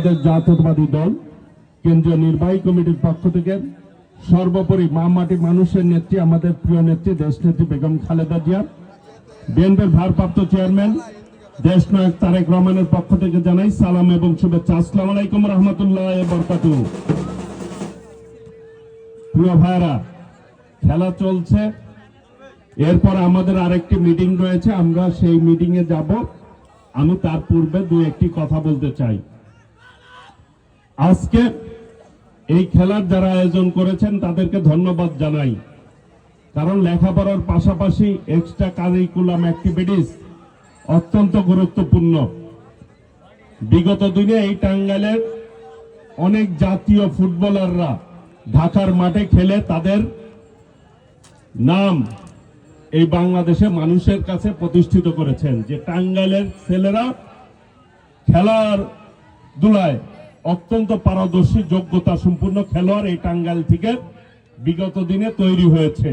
জাতীয়তাবাদী দল কেন্দ্রীয় নির্বাহী কমিটির পক্ষ থেকে সর্বোপরি মা মাটি মানুষের নেত্রী আমাদের প্রিয় নেত্রী দেশনেত্রী বেগম খালেদা জিয়া, বিএনপির ভারপ্রাপ্ত চেয়ারম্যান দেশনায়ক তারেক রহমানের পক্ষ থেকে জানাই সালাম এবং শুভেচ্ছা। আসসালামু আলাইকুম রহমতুল্লাহ বারাকাতুহু। প্রিয় ভাইরা, খেলা চলছে, এরপর আমাদের আরেকটি মিটিং রয়েছে, আমরা সেই মিটিং এ যাব। আমি তার পূর্বে দুই একটি কথা বলতে চাই। আজকে এই খেলার যারা আয়োজন করেছেন তাদেরকে ধন্যবাদ জানাই, কারণ লেখাপড়ার পাশাপাশি এক্সট্রা কারিকুলাম অ্যাক্টিভিটিস অত্যন্ত গুরুত্বপূর্ণ। বিগত দিনে এই টাঙ্গাইলের অনেক জাতীয় ফুটবলাররা ঢাকার মাঠে খেলে তাদের নাম এই বাংলাদেশে মানুষের কাছে প্রতিষ্ঠিত করেছেন, যে টাঙ্গাইলের ছেলেরা খেলার দুলায় অত্যন্ত পারদর্শী যোগ্যতা সম্পূর্ণ খেলোয়াড় এই টাঙ্গাইল থেকে বিগত দিনে তৈরি হয়েছে।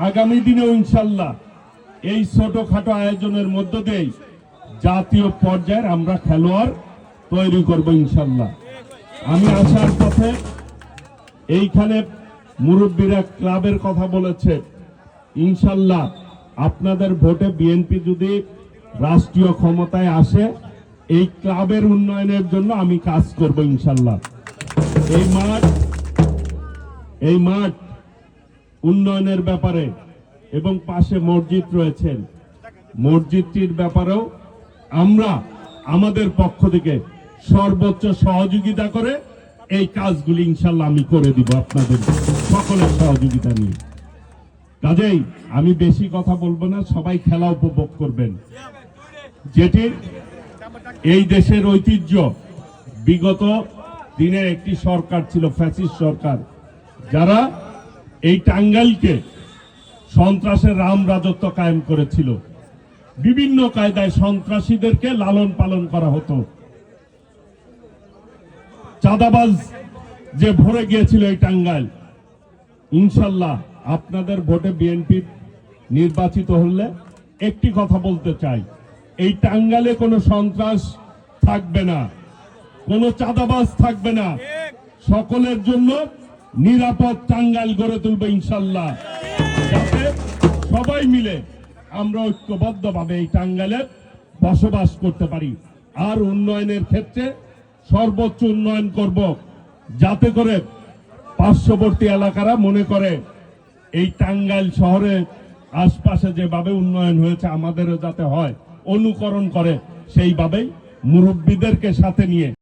আগামী দিনেও ইনশাল্লাহ এই ছোটখাটো আয়োজনের মধ্য দিয়ে জাতীয় পর্যায়ের আমরা খেলোয়াড় তৈরি করব ইনশাল্লাহ। আমি আসার পথে এইখানে মুরব্বীরা ক্লাবের কথা বলেছে, ইনশাল্লাহ আপনাদের ভোটে বিএনপি যদি রাষ্ট্রীয় ক্ষমতায় আসে এই ক্লাবের উন্নয়নের জন্য আমি কাজ করব ইনশাল্লাহ। এই মাঠ উন্নয়নের ব্যাপারে এবং পাশে মসজিদ রয়েছেন, মসজিদটির ব্যাপারেও আমরা আমাদের পক্ষ থেকে সর্বোচ্চ সহযোগিতা করে এই কাজগুলি ইনশাল্লাহ আমি করে দিব আপনাদের সকলের সহযোগিতা নিয়ে। কাজেই আমি বেশি কথা বলবো না, সবাই খেলা উপভোগ করবেন। যেটি এই দেশের ঐতিহ্য, বিগত দিনের একটি সরকার ছিল ফ্যাসিস্ট সরকার, যারা এই টাঙ্গাইলকে সন্ত্রাসের রাম রাজত্ব কায়েম করেছিল। বিভিন্ন কায়দায় সন্ত্রাসীদেরকে লালন পালন করা হতো। চাঁদাবাজ যে ভরে গিয়েছিল এই টাঙ্গাইল, ইনশাল্লাহ আপনাদের ভোটে বিএনপি নির্বাচিত হলে একটি কথা বলতে চাই, এই টাঙ্গাইলে কোনো সন্ত্রাস থাকবে না, কোনো চাঁদাবাজ থাকবে না, সকলের জন্য নিরাপদ টাঙ্গাইল গড়ে তুলবে ইনশাল্লাহ, যাতে সবাই মিলে আমরা ঐক্যবদ্ধভাবে এই টাঙ্গাইলে বসবাস করতে পারি। আর উন্নয়নের ক্ষেত্রে সর্বোচ্চ উন্নয়ন করব, যাতে করে পার্শ্ববর্তী এলাকারা মনে করে এই টাঙ্গাইল শহরের আশপাশে যেভাবে উন্নয়ন হয়েছে আমাদেরও যাতে হয়, অনুকরণ করে সেইভাবেই মুরব্বীদেরকে সাথে নিয়ে